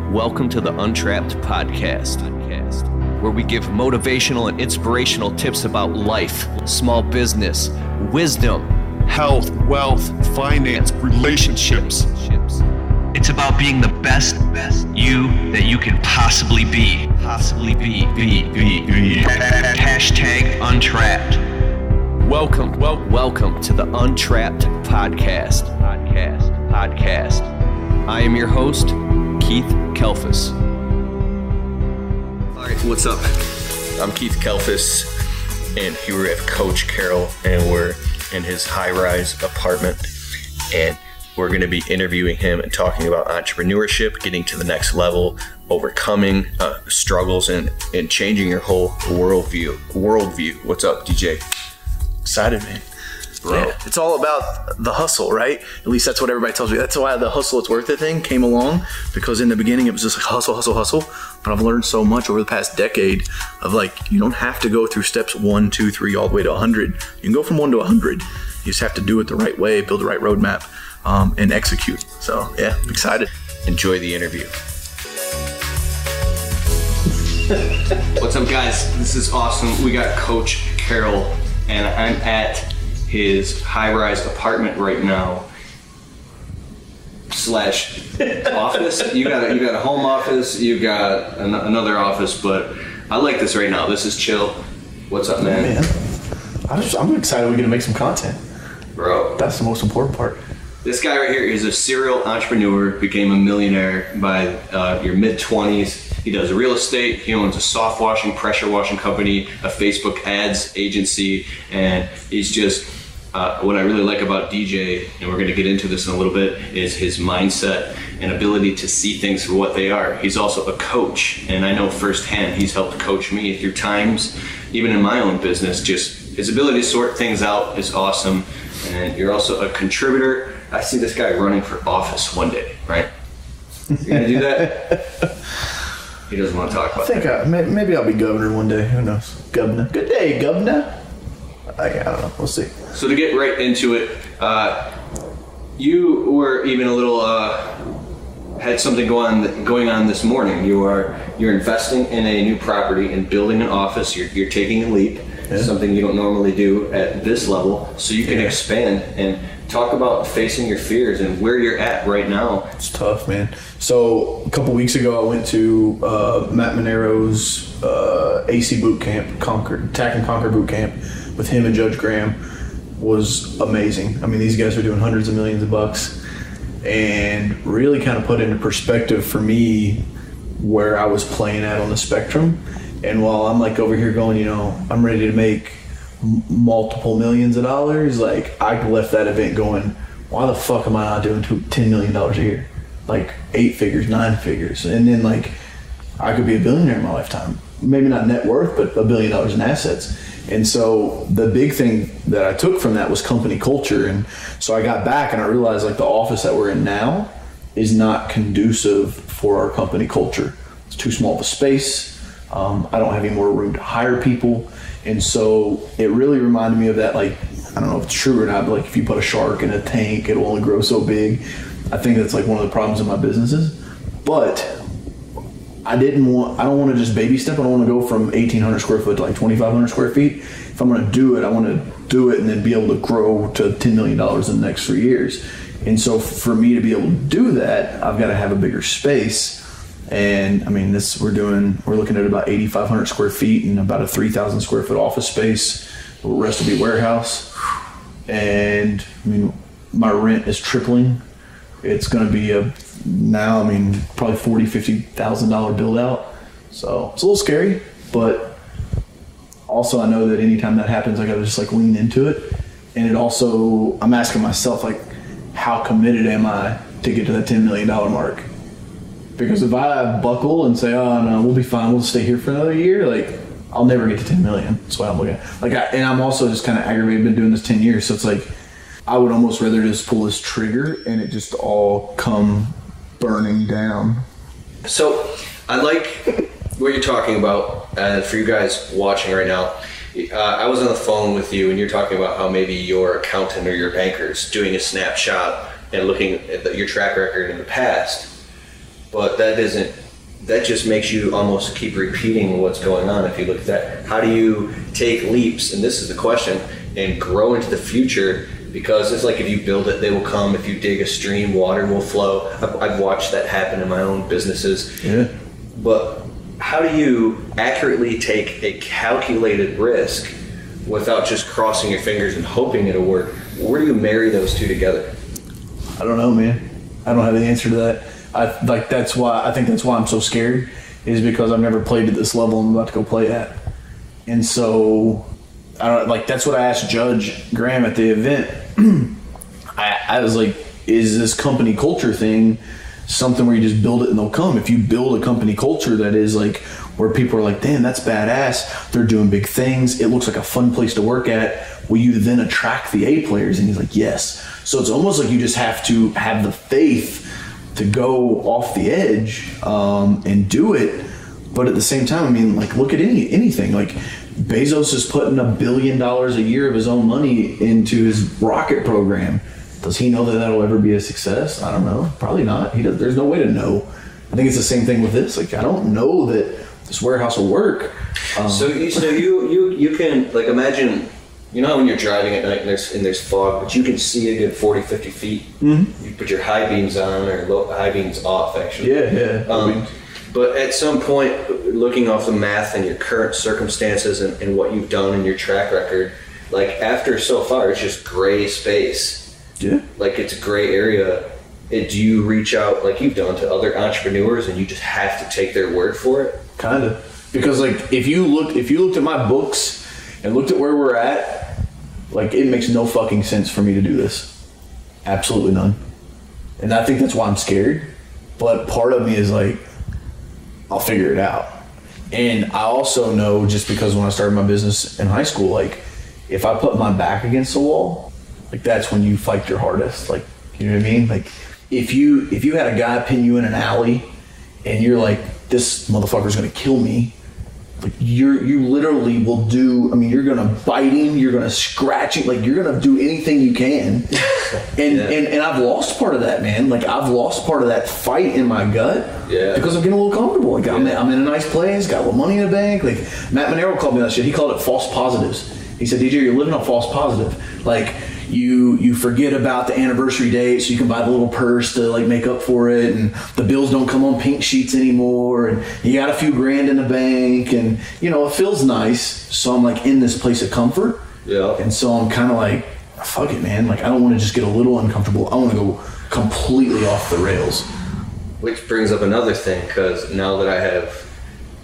Welcome to the Untrapped Podcast, where we give motivational and inspirational tips about life, small business, wisdom, health, wealth, finance, relationships. It's about being the best you that you can possibly be. Hashtag Untrapped. Welcome to the Untrapped Podcast. I am your host, Keith Kelfis. All right, what's up? I'm Keith Kelfis, and here we're at Coach Carroll, and we're in his high-rise apartment, and we're going to be interviewing him and talking about entrepreneurship, getting to the next level, overcoming struggles, and changing your whole worldview. What's up, DJ? Excited, man. Bro. Yeah, it's all about the hustle, right? At least that's what everybody tells me. That's why the hustle it's worth it thing came along, because in the beginning it was just like hustle. But I've learned so much over the past decade of like, you don't have to go through steps 1, 2, 3, all the way to 100. You can go from 1 to 100. You just have to do it the right way, build the right roadmap, and execute. So yeah, I'm excited. Enjoy the interview. What's up, guys? This is awesome. We got Coach Carroll, and I'm at his high-rise apartment right now / office. You got a home office, you got another office, but I like this right now. This is chill. What's up, man? I'm excited we're gonna make some content, bro. That's the most important part. This guy right here is a serial entrepreneur, became a millionaire by your mid-20s. He does real estate. He owns a soft washing, pressure washing company, a Facebook ads agency, and he's just, what I really like about DJ, and we're going to get into this in a little bit, is his mindset and ability to see things for what they are. He's also a coach, and I know firsthand he's helped coach me through times, even in my own business. Just his ability to sort things out is awesome, and you're also a contributor. I see this guy running for office one day, right? You're going to do that? He doesn't want to talk about that. I think maybe I'll be governor one day. Who knows? Governor. Good day, governor. I don't know. We'll see. So to get right into it, you were even a little had something going on this morning. You're investing in a new property and building an office. You're taking a leap, something you don't normally do at this level, so you can expand and talk about facing your fears and where you're at right now. It's tough, man. So a couple weeks ago, I went to Matt Monero's AC boot camp, Attack and Conquer boot camp with him and Judge Graham. Was amazing. I mean, these guys are doing hundreds of millions of bucks, and really kind of put into perspective for me where I was playing at on the spectrum. And while I'm like over here going, I'm ready to make multiple millions of dollars, like I left that event going, why the fuck am I not doing $10 million a year? Like 8 figures, 9 figures. And then like I could be a billionaire in my lifetime. Maybe not net worth, but $1 billion in assets. And so the big thing that I took from that was company culture. And so I got back and I realized like the office that we're in now is not conducive for our company culture. It's too small of a space. I don't have any more room to hire people. And so it really reminded me of that, like, I don't know if it's true or not, but like if you put a shark in a tank, it'll only grow so big. I think that's like one of the problems in my businesses. But I don't want to just baby step. I don't want to go from 1,800 square foot to like 2,500 square feet. If I'm going to do it, I want to do it and then be able to grow to $10 million in the next 3 years. And so for me to be able to do that, I've got to have a bigger space. And I mean, we're looking at about 8,500 square feet and about a 3,000 square foot office space. The rest will be warehouse. And I mean, my rent is tripling. It's going to be probably $40,000, $50,000 build out. So it's a little scary, but also I know that anytime that happens, I got to just like lean into it. And it also, I'm asking myself, like, how committed am I to get to that $10 million mark? Because if I buckle and say, oh no, we'll be fine, we'll stay here for another year, like I'll never get to 10 million. That's what I'm looking at. And I'm also just kind of aggravated, been doing this 10 years. So it's like, I would almost rather just pull this trigger and it just all come burning down. So I like what you're talking about, and for you guys watching right now, I was on the phone with you and you're talking about how maybe your accountant or your banker's doing a snapshot and looking at your track record in the past. but that just makes you almost keep repeating what's going on. If you look at that, how do you take leaps? And this is the question, and grow into the future, because it's like if you build it, they will come. If you dig a stream, water will flow. I've watched that happen in my own businesses. Yeah. But how do you accurately take a calculated risk without just crossing your fingers and hoping it'll work? Where do you marry those two together? I don't know, man. I don't have the answer to that. That's why I'm so scared, is because I've never played at this level I'm about to go play at. And so that's what I asked Judge Graham at the event. I was like, is this company culture thing something where you just build it and they'll come? If you build a company culture that is like where people are like, damn, that's badass, they're doing big things, it looks like a fun place to work at, will you then attract the A players? And he's like, yes. So it's almost like you just have to have the faith to go off the edge and do it. But at the same time, I mean, like, look at anything. Like, Bezos is putting $1 billion a year of his own money into his rocket program. Does he know that that'll ever be a success? I don't know. Probably not. He does. There's no way to know. I think it's the same thing with this. Like, I don't know that this warehouse will work. So you can, like, imagine, you know, when you're driving at night and there's fog, but you can see a good 40, 50 feet. Mm-hmm. You put your high beams on, or high beams off, actually. Yeah. But at some point, looking off the math and your current circumstances and what you've done in your track record, like, after so far, it's just gray space. Yeah. Like, it's a gray area. Do you reach out, like you've done, to other entrepreneurs and you just have to take their word for it? Kind of. Because, like, if you looked at my books and looked at where we're at, like, it makes no fucking sense for me to do this. Absolutely none. And I think that's why I'm scared. But part of me is like, I'll figure it out. And I also know, just because when I started my business in high school, like, if I put my back against the wall, like, that's when you fight your hardest. Like, you know what I mean? Like, if you had a guy pin you in an alley and you're like, this motherfucker's gonna kill me, like, you literally will do, I mean, you're gonna bite him, you're gonna scratch him, like, you're gonna do anything you can. And I've lost part of that, man. Like, I've lost part of that fight in my gut. Yeah. Because I'm getting a little comfortable. Like, I'm in a nice place, got a little money in the bank. Like, Matt Monero called me that shit. He called it false positives. He said, DJ, you're living on false positive. Like, you forget about the anniversary date so you can buy the little purse to, like, make up for it, and the bills don't come on pink sheets anymore, and you got a few grand in the bank, and, you know, it feels nice. So I'm, like, in this place of comfort. Yeah. And so I'm kind of like, fuck it, man. Like, I don't want to just get a little uncomfortable. I want to go completely off the rails. Which brings up another thing, because now that I have,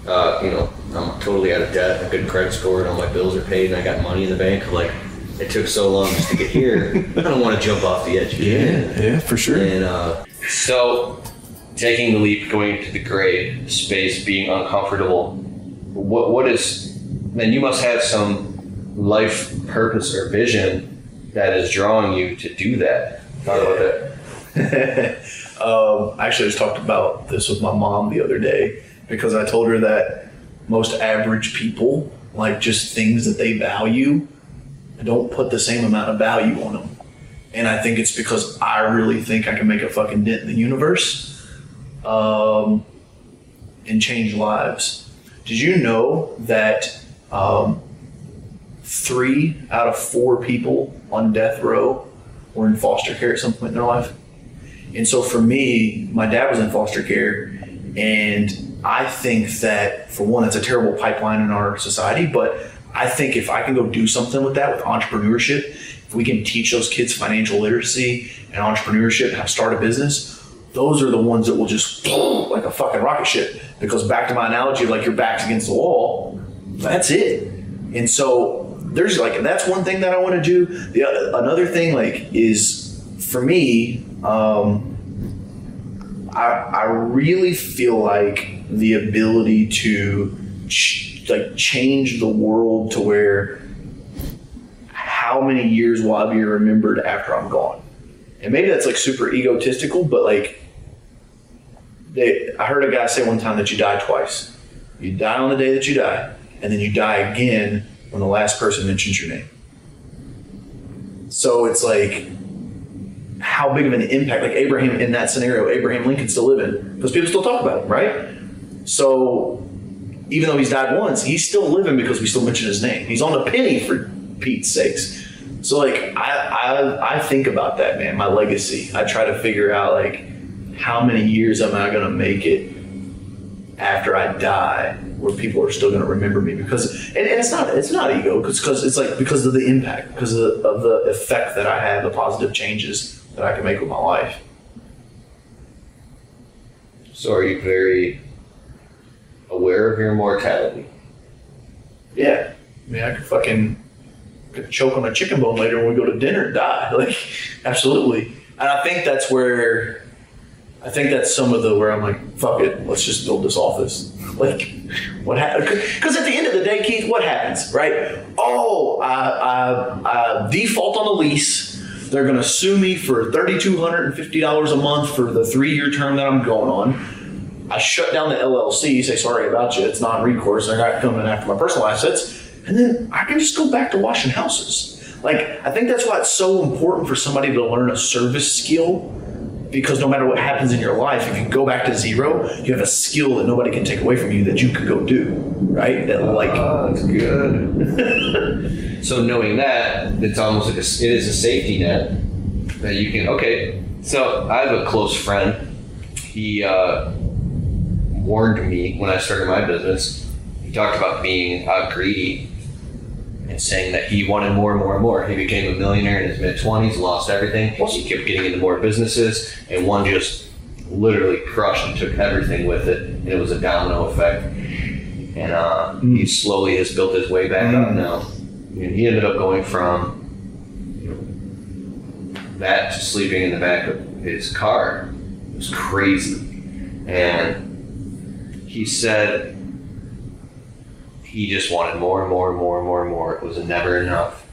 I'm totally out of debt, a good credit score, and all my bills are paid, and I got money in the bank, like, it took so long just to get here. I don't want to jump off the edge again. Yeah, for sure. And so, taking the leap, going into the gray space, being uncomfortable, what is, then you must have some life purpose or vision that is drawing you to do that. Talk about that. Actually, I just talked about this with my mom the other day, because I told her that most average people, like, just things that they value, don't put the same amount of value on them. And I think it's because I really think I can make a fucking dent in the universe and change lives. Did you know that 3 out of 4 people on death row were in foster care at some point in their life? And so for me, my dad was in foster care, and I think that, for one, it's a terrible pipeline in our society, but I think if I can go do something with that, with entrepreneurship, if we can teach those kids financial literacy and entrepreneurship and how to start a business, those are the ones that will just like a fucking rocket ship. Because back to my analogy of, like, your back's against the wall, that's it. And so there's, like, that's one thing that I want to do. Another thing, like, is, for me, I really feel like the ability to change the world to where, how many years will I be remembered after I'm gone? And maybe that's, like, super egotistical, but, like, I heard a guy say one time that you die twice. You die on the day that you die, and then you die again when the last person mentions your name. So it's like, how big of an impact, like Abraham in that scenario, Abraham Lincoln's still living because people still talk about him, right? So even though he's died once, he's still living because we still mention his name. He's on a penny, for Pete's sakes. So like I think about that, man, my legacy. I try to figure out like how many years am I gonna make it after I die where people are still gonna remember me, because and it's not ego, because it's like because of the impact, because of the effect that I have, the positive changes that I can make with my life. So are you very aware of your mortality? Yeah. I mean, I could choke on a chicken bone later when we go to dinner and die. Like, absolutely. And I think that's some of where I'm like, fuck it, let's just build this office. Like, what happens? Because at the end of the day, Keith, what happens, right? Oh, I default on the lease. They're going to sue me for $3,250 a month for the 3-year term that I'm going on. I shut down the LLC, say sorry about you, it's non-recourse, they're not coming after my personal assets, and then I can just go back to washing houses. Like, I think that's why it's so important for somebody to learn a service skill, because no matter what happens in your life, if you go back to zero, you have a skill that nobody can take away from you that you could go do, right? That's good. So knowing that, it's almost like it is a safety net that you can, okay. So I have a close friend. He warned me when I started my business. He talked about being greedy and saying that he wanted more and more and more. He became a millionaire in his mid-20s, lost everything. He kept getting into more businesses, and one just literally crushed and took everything with it, and it was a domino effect. And he slowly has built his way back up now. And he ended up going from that to sleeping in the back of his car. It was crazy. And he said he just wanted more and more and more and more and more. It was never enough.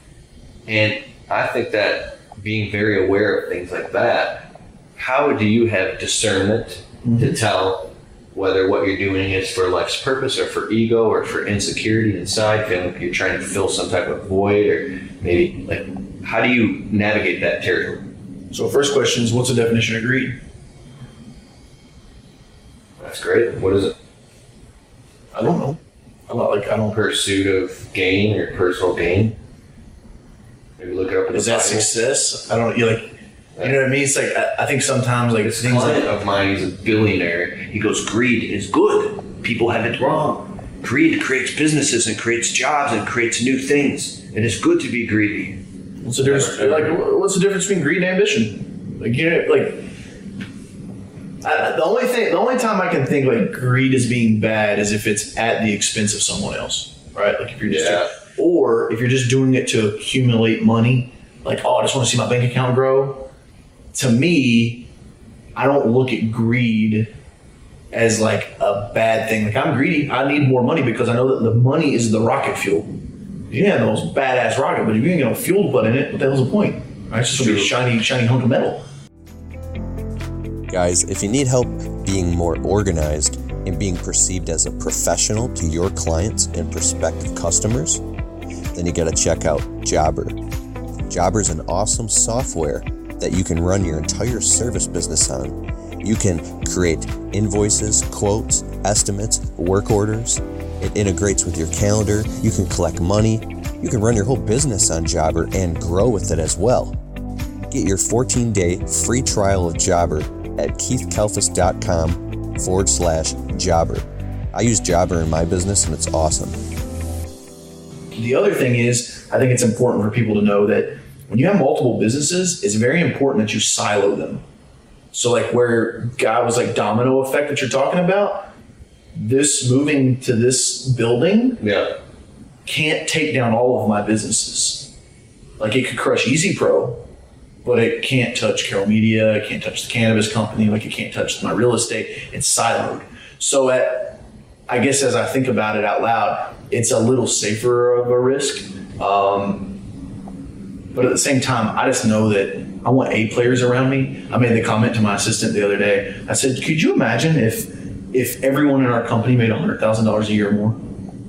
And I think that being very aware of things like that, how do you have discernment to tell whether what you're doing is for life's purpose or for ego or for insecurity inside, feeling like you're trying to fill some type of void, or maybe like, how do you navigate that territory? So first question is, what's the definition of greed? That's great. What is it? I don't know. I don't. Pursuit of gain or personal gain. Maybe look it up in the Is that Bible. Success? I don't. You know what I mean? It's like I think sometimes like This things client like of mine, he's a billionaire. He goes, greed is good. People have it wrong. Greed creates businesses and creates jobs and creates new things. And it's good to be greedy. what's the difference? What's the difference between greed and ambition? Like the only time I can think like greed is being bad is if it's at the expense of someone else, right? Like if you're just or if you're just doing it to accumulate money, like, oh, I just want to see my bank account grow. To me, I don't look at greed as like a bad thing. Like, I'm greedy, I need more money because I know that the money is the rocket fuel. You can have the most badass rocket, but if you ain't got no fuel to put in it, what the hell's the point? Right? It's just gonna be a shiny hunk of metal. Guys, if you need help being more organized and being perceived as a professional to your clients and prospective customers, then you gotta check out Jobber. Jobber is an awesome software that you can run your entire service business on. You can create invoices, quotes, estimates, work orders. It integrates with your calendar. You can collect money. You can run your whole business on Jobber and grow with it as well. Get your 14-day free trial of Jobber at keithkelfis.com/Jobber. I use Jobber in my business and it's awesome. The other thing is, I think it's important for people to know that when you have multiple businesses, it's very important that you silo them. So like where guy was like domino effect that you're talking about, this moving to this building can't take down all of my businesses. Like it could crush Easy Pro, but it can't touch Carroll Media, it can't touch the cannabis company, like it can't touch my real estate. It's siloed. So I guess as I think about it out loud, it's a little safer of a risk. But at the same time, I just know that I want A players around me. I made the comment to my assistant the other day. I said, could you imagine if everyone in our company made $100,000 a year or more?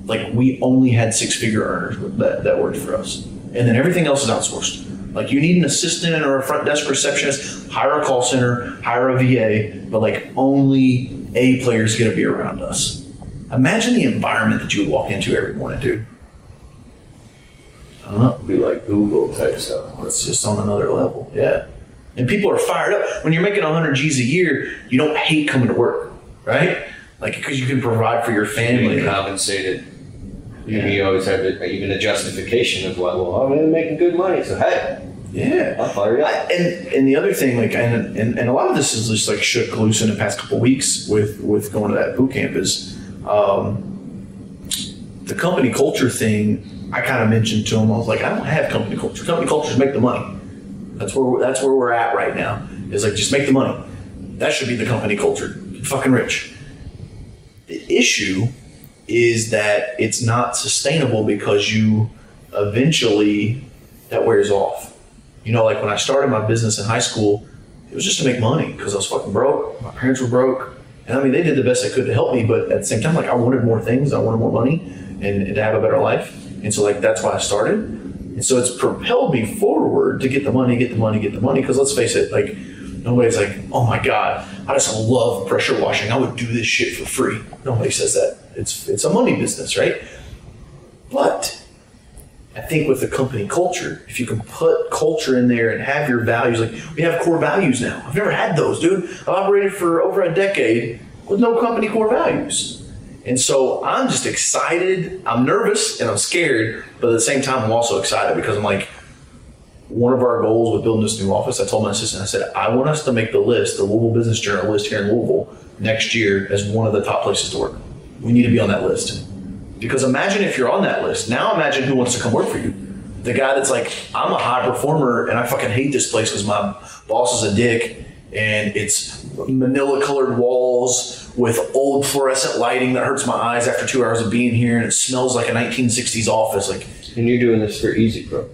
Like we only had 6-figure earners that worked for us. And then everything else is outsourced. Like, you need an assistant or a front desk receptionist, hire a call center, hire a VA, but like only A players get to be around us. Imagine the environment that you would walk into every morning, dude. I don't know, it'd be like Google type stuff. It's just on another level, yeah. And people are fired up. When you're making 100 G's a year, you don't hate coming to work, right? Like, because you can provide for your family. Being compensated. You always have even a justification of what, well, I'm making good money, so hey. Yeah. I'll fire you up. And the other thing, like, and a lot of this is just like shook loose in the past couple of weeks with going to that boot camp is the company culture thing. I kind of mentioned to him, I was like, I don't have company culture. Company cultures make the money. That's where we're at right now. Is like, just make the money. That should be the company culture. Get fucking rich. The issue is that it's not sustainable because you eventually, that wears off. You know, like when I started my business in high school, it was just to make money because I was fucking broke. My parents were broke. And I mean, they did the best they could to help me, but at the same time, like, I wanted more things. I wanted more money and to have a better life. And so, like, that's why I started. And so it's propelled me forward to get the money. Because let's face it, like, nobody's like, oh my God, I just love pressure washing. I would do this shit for free. Nobody says that. It's a money business, right? But I think with the company culture, if you can put culture in there and have your values, like, we have core values now. I've never had those, dude. I've operated for over a decade with no company core values. And so I'm just excited. I'm nervous and I'm scared, but at the same time, I'm also excited because I'm like, one of our goals with building this new office, I told my assistant, I said, I want us to make the list, the Louisville Business Journal list here in Louisville next year as one of the top places to work. We need to be on that list. Because imagine if you're on that list. Now imagine who wants to come work for you. The guy that's like, I'm a high performer and I fucking hate this place because my boss is a dick and it's manila colored walls with old fluorescent lighting that hurts my eyes after 2 hours of being here and it smells like a 1960s office. Like, and you're doing this for Easy Pro.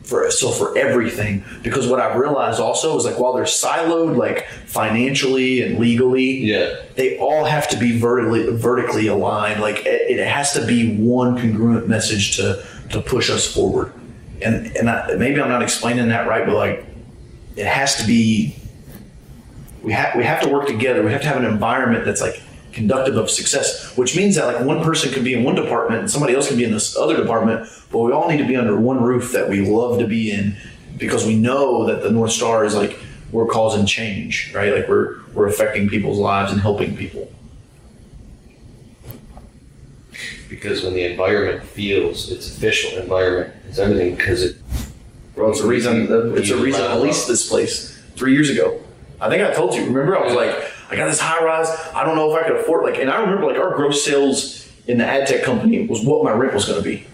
For everything, because what I've realized also is like, while they're siloed, like financially and legally, they all have to be vertically aligned. Like, it has to be one congruent message to push us forward. And maybe I'm not explaining that right, but like, it has to be. We have to work together. We have to have an environment that's like conductive of success, which means that like one person can be in one department and somebody else can be in this other department, but we all need to be under one roof that we love to be in because we know that the North Star is like, we're causing change, right? Like we're affecting people's lives and helping people. Because when the environment feels its official environment, it's everything because it's a reason I leased this place 3 years ago. I think I told you, remember? I was like, I got this high rise. I don't know if I could afford it. Like, and I remember like our gross sales in the ad tech company was what my rent was going to be.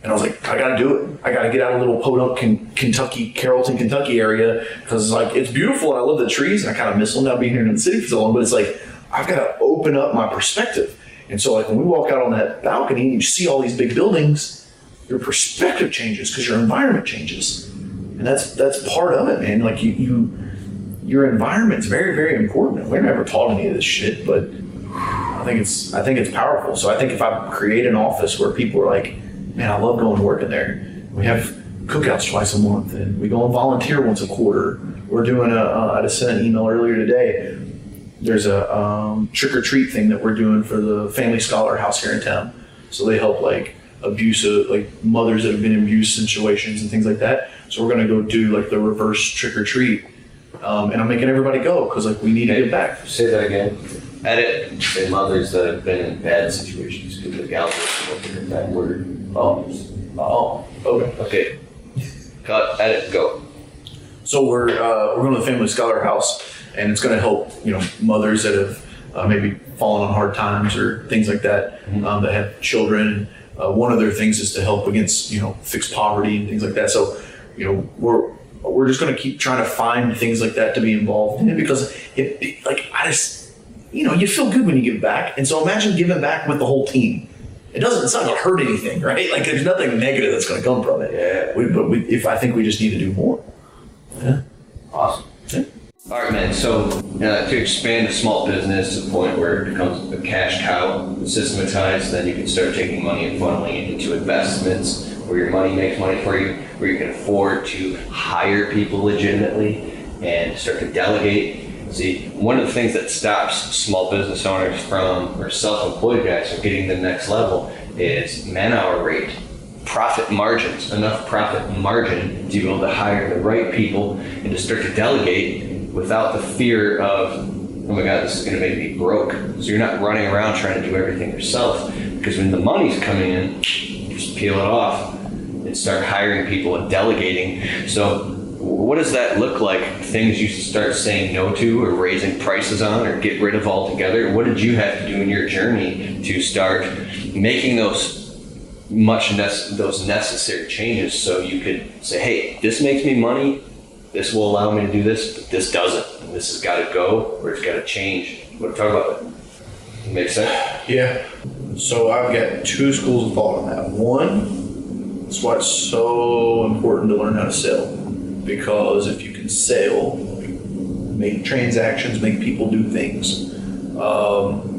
And I was like, I got to do it. I got to get out of little Podunk, Kentucky, Carrollton, Kentucky area because like it's beautiful and I love the trees and I kind of miss them now being here in the city for so long. But it's like I've got to open up my perspective. And so like when we walk out on that balcony and you see all these big buildings, your perspective changes because your environment changes, and that's part of it, man. Like your environment's very, very important. We're never taught any of this shit, but I think it's powerful. So I think if I create an office where people are like, man, I love going to work in there. We have cookouts twice a month, and we go and volunteer once a quarter. We're doing I just sent an email earlier today. There's a trick or treat thing that we're doing for the Family Scholar House here in town. So they help like like mothers that have been in abuse situations and things like that. So we're gonna go do like the reverse trick or treat. And I'm making everybody go because like we need to get back. Say that again. Edit. Say mothers that have been in bad situations because the gals are looking at that word. Oh. Okay. Cut. Edit. Go. So we're going to the Family Scholar House, and it's going to help mothers that have maybe fallen on hard times or things like that, that have children. One of their things is to help against fix poverty and things like that. So we're just going to keep trying to find things like that to be involved in it because you feel good when you give back. And so imagine giving back with the whole team. It's not going to hurt anything, right? Like there's nothing negative that's going to come from it. Yeah. I think we just need to do more. Yeah. Awesome. Yeah. All right, man. So to expand a small business to the point where it becomes a cash cow, systematized, then you can start taking money and funneling it into investments where your money makes money for you, where you can afford to hire people legitimately and start to delegate. See, one of the things that stops small business owners from, or self-employed guys from getting to the next level is man-hour rate, profit margins, enough profit margin to be able to hire the right people and to start to delegate without the fear of, oh my God, this is going to make me broke. So you're not running around trying to do everything yourself, because when the money's coming in, just peel it off and start hiring people and delegating. So what does that look like? Things you should start saying no to or raising prices on or get rid of altogether? What did you have to do in your journey to start making those necessary changes so you could say, hey, this makes me money, this will allow me to do this, but this doesn't. And this has got to go or it's got to change. What talk about that? Make sense? Yeah. So I've got two schools of thought on that. One, that's why it's so important to learn how to sell. Because if you can sell, make transactions, make people do things.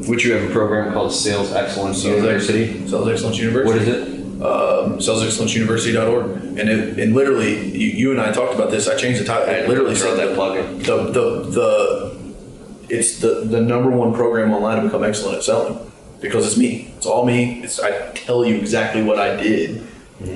Which you have a program called Sales Excellence University. Sales Excellence University. What is it? SalesExcellenceUniversity.org. And literally, you and I talked about this. I changed the title. I literally said that plugin. It's the number one program online to become excellent at selling, because it's me. It's all me. I tell you exactly what I did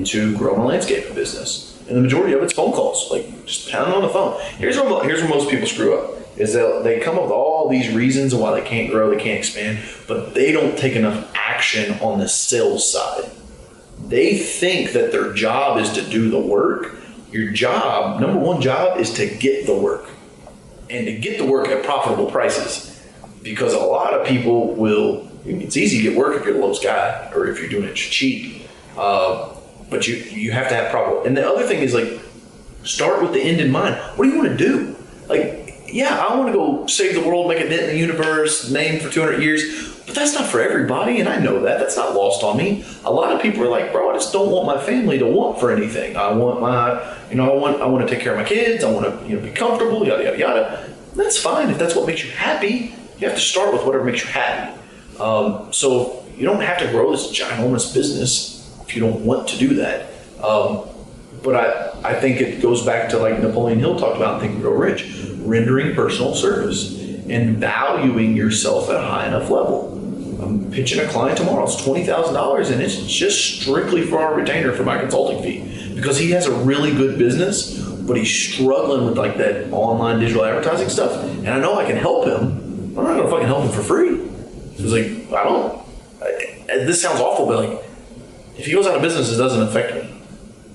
to grow my landscaping business. And the majority of it's phone calls, like just pounding on the phone. Here's where most people screw up, is that they come up with all these reasons of why they can't grow, they can't expand, but they don't take enough action on the sales side. They think that their job is to do the work. Your job, number one job, is to get the work, and to get the work at profitable prices. Because a lot of people it's easy to get work if you're the lowest guy or if you're doing it cheap. But you have to have profit. And the other thing is, like, start with the end in mind. What do you want to do? Like, yeah, I want to go save the world, make a dent in the universe, name for 200 years. But that's not for everybody, and I know that. That's not lost on me. A lot of people are like, bro, I just don't want my family to want for anything. I want I want to take care of my kids. I want to, be comfortable, yada, yada, yada. That's fine if that's what makes you happy. You have to start with whatever makes you happy. So you don't have to grow this ginormous business if you don't want to do that. But I think it goes back to, like Napoleon Hill talked about in Think and Grow Rich, rendering personal service and valuing yourself at a high enough level. I'm pitching a client tomorrow. It's $20,000, and it's just strictly for our retainer for my consulting fee, because he has a really good business, but he's struggling with like that online digital advertising stuff. And I know I can help him. I'm not gonna fucking help him for free. It's like, this sounds awful, but like, if he goes out of business, it doesn't affect me.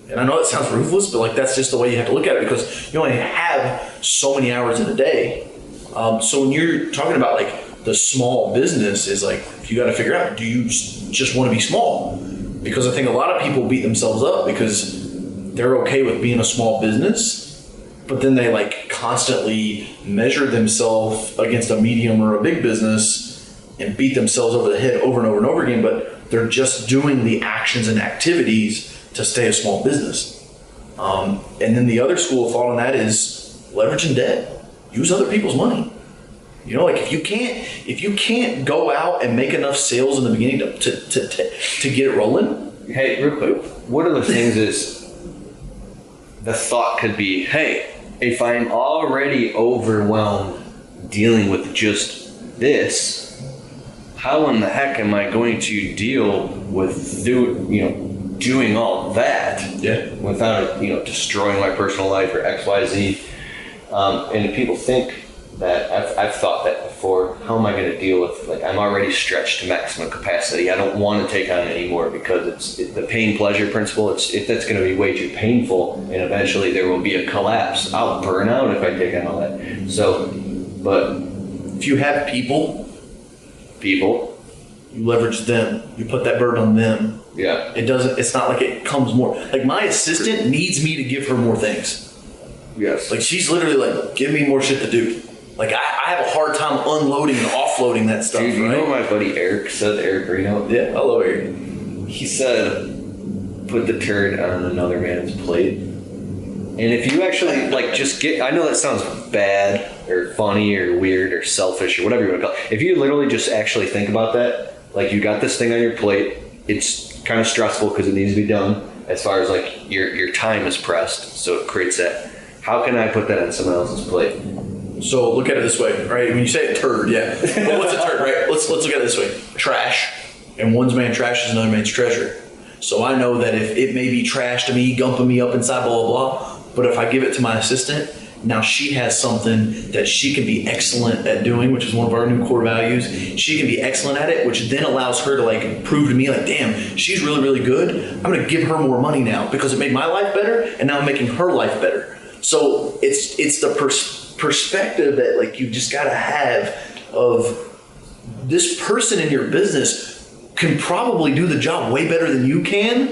And I know that sounds ruthless, but like, that's just the way you have to look at it, because you only have so many hours in a day. So when you're talking about like the small business, is like, you got to figure out, do you just want to be small? Because I think a lot of people beat themselves up because they're okay with being a small business, but then they like constantly measure themselves against a medium or a big business and beat themselves over the head over and over and over again, but they're just doing the actions and activities to stay a small business. And then the other school of thought on that is leveraging debt. Use other people's money. Like if you can't go out and make enough sales in the beginning to get it rolling. Hey, real quick, one of the things is the thought could be, hey, if I'm already overwhelmed dealing with just this, how in the heck am I going to deal with doing all that without destroying my personal life or XYZ? And if people think that, I've thought that before, how am I going to deal with, like, I'm already stretched to maximum capacity. I don't want to take on anymore because it's the pain pleasure principle. If that's going to be way too painful, and eventually there will be a collapse. I'll burn out if I take on all that. So, but if you have people, you leverage them. You put that burden on them. Yeah. It's not like it comes more. Like, my assistant needs me to give her more things. Yes. Like, she's literally like, give me more shit to do. Like, I have a hard time unloading and offloading that stuff. Dude, you right? know what my buddy Eric said, Eric Reno? Yeah, I love Eric. He said, put the turd on another man's plate. And if you actually, like, just get, I know that sounds bad or funny or weird or selfish or whatever you want to call it. If you literally just actually think about that, like, you got this thing on your plate, it's kind of stressful because it needs to be done. as far as like your time is pressed, so it creates that. How can I put that on someone else's plate? So look at it this way, right? When you say a turd, yeah. Well, what's a turd, right? Let's look at it this way. Trash, and one man's trash is another man's treasure. So I know that if it may be trash to me, gumping me up inside, blah, blah, blah, but if I give it to my assistant, now she has something that she can be excellent at doing, which is one of our new core values. She can be excellent at it, which then allows her to like prove to me like, damn, she's really, really good. I'm going to give her more money now because it made my life better, and now I'm making her life better. So it's the perspective that like you just got to have of this person in your business can probably do the job way better than you can.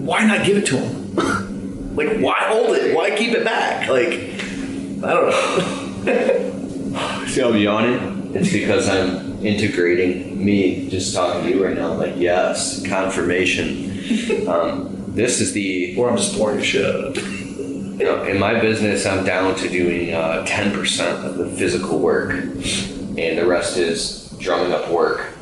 Why not give it to him? Like, why hold it? Why keep it back? Like, I don't know. See how I'm yawning? It's because I'm integrating me just talking to you right now. Like, yes, confirmation. This is the... Or I'm just pouring your shit out of it. You know, in my business, I'm down to doing 10% of the physical work, and the rest is drumming up work.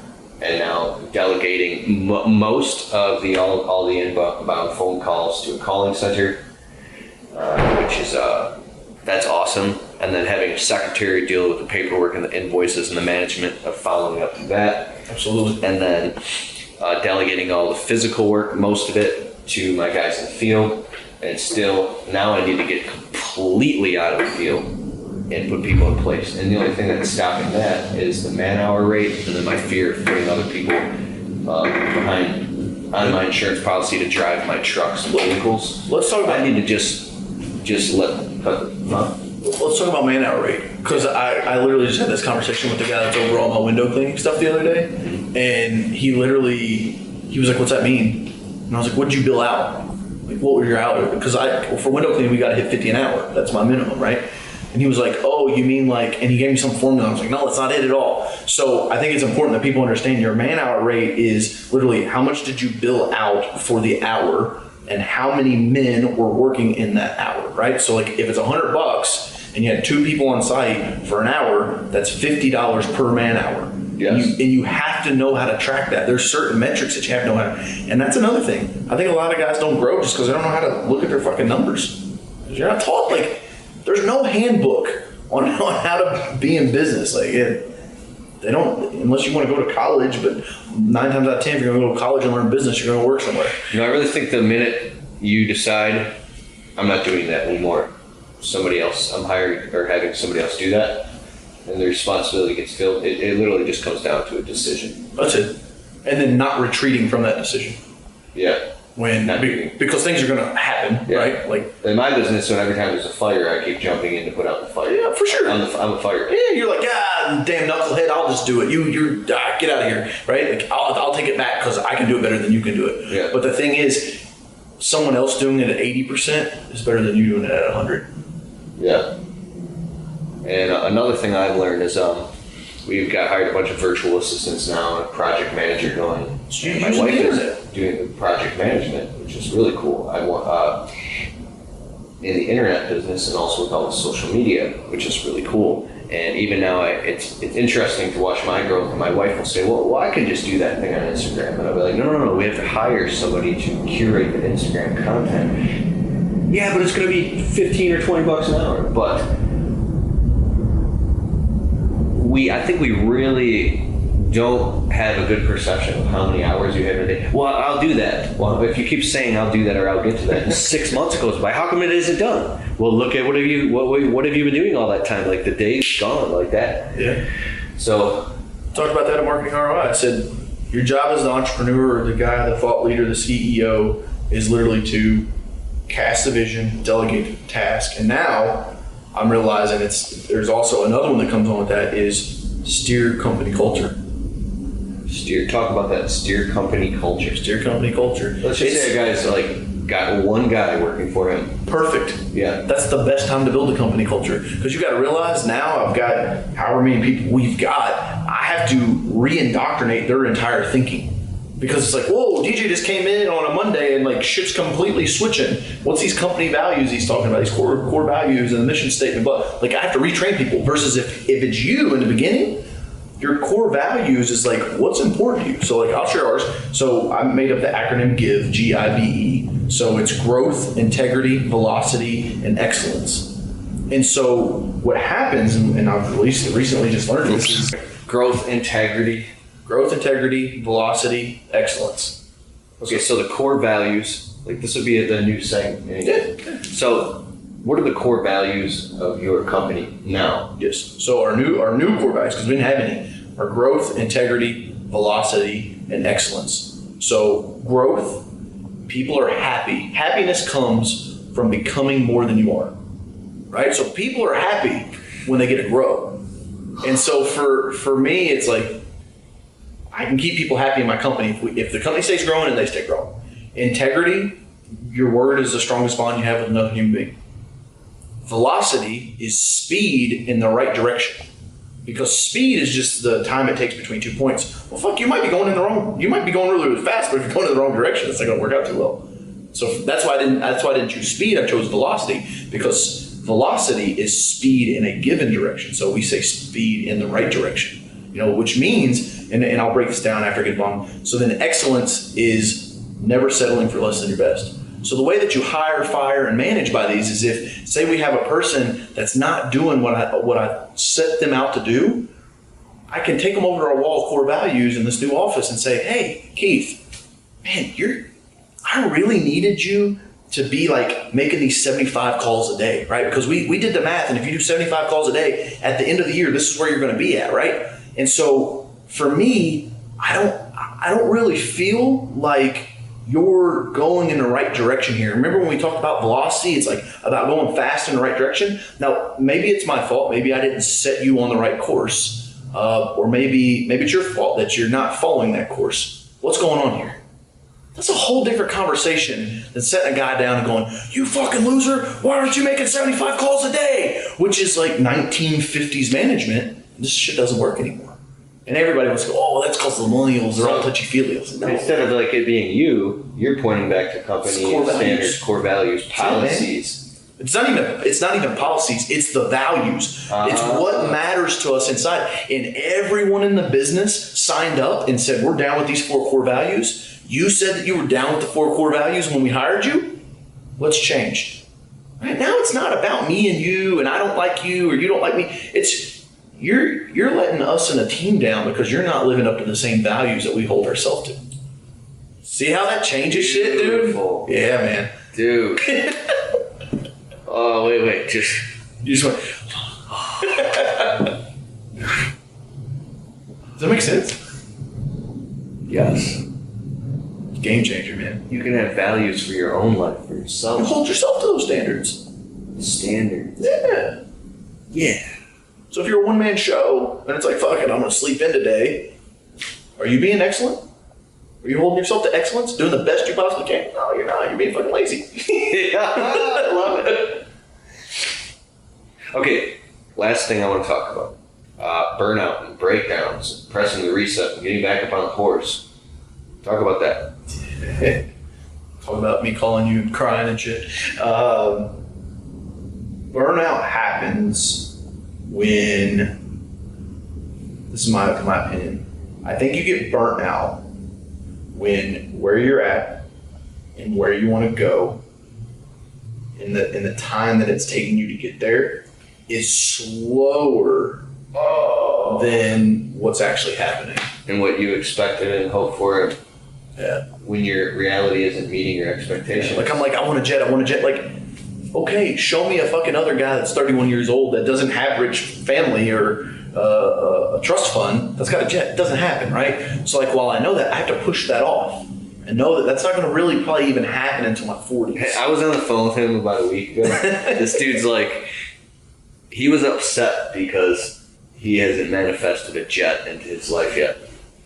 And now delegating most of the all the inbound phone calls to a calling center, which is that's awesome. And then having a secretary deal with the paperwork and the invoices and the management of following up that. Absolutely. And then delegating all the physical work, most of it, to my guys in the field. And still, now I need to get completely out of the field and put people in place. And the only thing that's stopping that is the man-hour rate, and then my fear of putting other people behind on my insurance policy to drive my trucks and vehicles. Let's talk about. I need to just cut. Let's talk about man-hour rate, because I literally just had this conversation with the guy that's over all my window cleaning stuff the other day, and he was like, "What's that mean?" And I was like, "What did you bill out? Like, what were your hours?" Because for window cleaning, we got to hit 50 an hour. That's my minimum, right? And he was like, "Oh, you mean like," and he gave me some formula. I was like, "No, that's not it at all." So I think it's important that people understand your man-hour rate is literally how much did you bill out for the hour, and how many men were working in that hour, right? So like if it's $100 and you had 2 people on site for an hour, that's $50 per man hour. Yes. And you have to know how to track that. There's certain metrics that you have to know how to, and that's another thing. I think a lot of guys don't grow just because they don't know how to look at their fucking numbers. You're not taught, like, there's no handbook on how to be in business. Like, they don't, unless you want to go to college, but 9 times out of 10, if you're going to go to college and learn business, you're going to work somewhere. You know, I really think the minute you decide, I'm not doing that anymore, somebody else, I'm hiring or having somebody else do that, and the responsibility gets filled, it literally just comes down to a decision. That's it. And then not retreating from that decision. Yeah. Because things are going to happen, yeah. Right? Like in my business, when every time there's a fire, I keep jumping in to put out the fire. Yeah, for sure. I'm a fire. Yeah, you're like, damn knucklehead, I'll just do it. You're get out of here, right? Like I'll take it back because I can do it better than you can do it. Yeah. But the thing is, someone else doing it at 80% is better than you doing it at 100. Yeah. And another thing I've learned is we've got hired a bunch of virtual assistants now and a project manager going. So my wife is doing the project management, which is really cool. I want in the internet business and also with all the social media, which is really cool. And even now, it's interesting to watch my growth. And my wife will say, "Well, I can just do that thing on Instagram," and I'll be like, "No. We have to hire somebody to curate the Instagram content." Yeah, but it's going to be $15 or $20 an hour, but. I think we really don't have a good perception of how many hours you have in a day. Well, I'll do that. Well, if you keep saying I'll do that or I'll get to that, and 6 months goes by, how come it isn't done? Well, look at what have you been doing all that time? Like the day's gone like that. Yeah. So talked about that at Marketing ROI. I said your job as the entrepreneur, or the guy, the thought leader, the CEO, is literally to cast the vision, delegate the task, and now I'm realizing there's also another one that comes on with that is steer company culture. Talk about that, steer company culture. Steer company culture. Let's just say a guy's like got one guy working for him. Perfect. Yeah. That's the best time to build a company culture, because you got to realize now I've got however many people we've got, I have to re-indoctrinate their entire thinking. Because it's like, whoa, DJ just came in on a Monday and like shit's completely switching. What's these company values he's talking about? These core values and the mission statement. But like I have to retrain people versus if it's you in the beginning, your core values is like what's important to you. So like I'll share ours. So I made up the acronym GIVE, GIVE. So it's growth, integrity, velocity, and excellence. And so what happens, and I've recently just learned this, is Growth, integrity, velocity, excellence. Okay, so the core values, like this would be the new segment. Yeah. So what are the core values of your company now? Yes. So our new core values, because we didn't have any, are growth, integrity, velocity, and excellence. So growth, people are happy. Happiness comes from becoming more than you are, right? So people are happy when they get to grow. And so for me, it's like, I can keep people happy in my company if the company stays growing and they stay growing. Integrity, your word is the strongest bond you have with another human being. Velocity is speed in the right direction. Because speed is just the time it takes between 2 points. Well, fuck, you might be going really, really fast, but if you're going in the wrong direction, it's not going to work out too well. So that's why I didn't choose speed. I chose velocity, because velocity is speed in a given direction. So we say speed in the right direction, which means, and I'll break this down after I get long. So then excellence is never settling for less than your best. So the way that you hire, fire, and manage by these is if, say we have a person that's not doing what I set them out to do, I can take them over to our wall of core values in this new office and say, hey, Keith, man, I really needed you to be like making these 75 calls a day, right? Because we did the math, and if you do 75 calls a day, at the end of the year, this is where you're going to be at, right? And so for me, I don't really feel like you're going in the right direction here. Remember when we talked about velocity? It's like about going fast in the right direction. Now, maybe it's my fault. Maybe I didn't set you on the right course. Or maybe it's your fault that you're not following that course. What's going on here? That's a whole different conversation than setting a guy down and going, you fucking loser, why aren't you making 75 calls a day? Which is like 1950s management. This shit doesn't work anymore. And everybody wants to go, oh, that's because the millennials are all touchy-feely. No. Instead of like it being you're pointing back to company standards, core values, policies. It's not even policies, it's the values. It's what matters to us inside. And everyone in the business signed up and said, we're down with these 4 core values. You said that you were down with the 4 core values when we hired you. What's changed? Right now it's not about me and you, and I don't like you or you don't like me. It's you're letting us and a team down because you're not living up to the same values that we hold ourselves to. See how that changes shit, dude? Yeah, man. Dude. Oh, wait. You just went. Does that make sense? Yes. Game changer, man. You can have values for your own life, for yourself. You hold yourself to those standards. Standards. Yeah. Yeah. So if you're a one-man show, and it's like, fuck it, I'm going to sleep in today, are you being excellent? Are you holding yourself to excellence? Doing the best you possibly can? No, you're not. You're being fucking lazy. Yeah, I love it. Okay, last thing I want to talk about. Burnout and breakdowns, pressing the reset and getting back up on the horse. Talk about that. Talk about me calling you and crying and shit. Burnout happens when, this is my opinion, I think you get burnt out when where you're at and where you want to go in the time that it's taking you to get there is slower than what's actually happening. And what you expected and hoped for. Yeah. When your reality isn't meeting your expectations. Yeah. Like, I want a jet. Like, okay, show me a fucking other guy that's 31 years old that doesn't have rich family or a trust fund that's got a jet. It doesn't happen, right? So like, while I know that, I have to push that off and know that that's not going to really probably even happen until my 40s. Hey, I was on the phone with him about a week ago. This dude's like, he was upset because he hasn't manifested a jet into his life yet.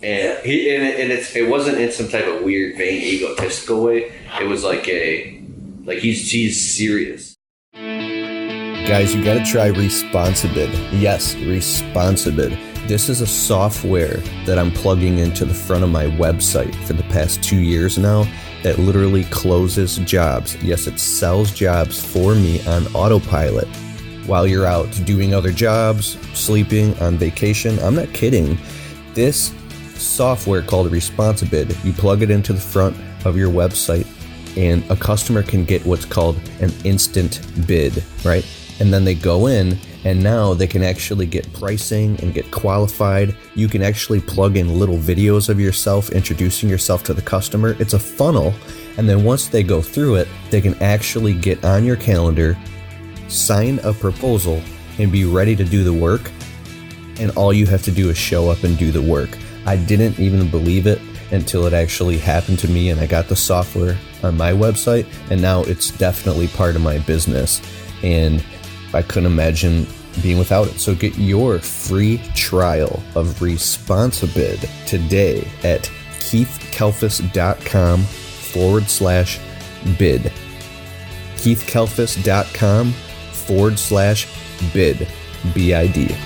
And it wasn't in some type of weird, vain, egotistical way. It was like he's serious. Guys, you gotta try Responsibid. Yes, Responsibid. This is a software that I'm plugging into the front of my website for the past 2 years now that literally closes jobs. Yes, it sells jobs for me on autopilot while you're out doing other jobs, sleeping, on vacation. I'm not kidding. This software called Responsibid, you plug it into the front of your website and a customer can get what's called an instant bid, right? And then they go in, and now they can actually get pricing and get qualified. You can actually plug in little videos of yourself introducing yourself to the customer. It's a funnel, and then once they go through it, they can actually get on your calendar, sign a proposal, and be ready to do the work. And all you have to do is show up and do the work. I didn't even believe it until it actually happened to me, and I got the software on my website, and now it's definitely part of my business, and I couldn't imagine being without it. So get your free trial of Responsibid today at keithkelfis.com/bid. keithkelfis.com/bid, BID.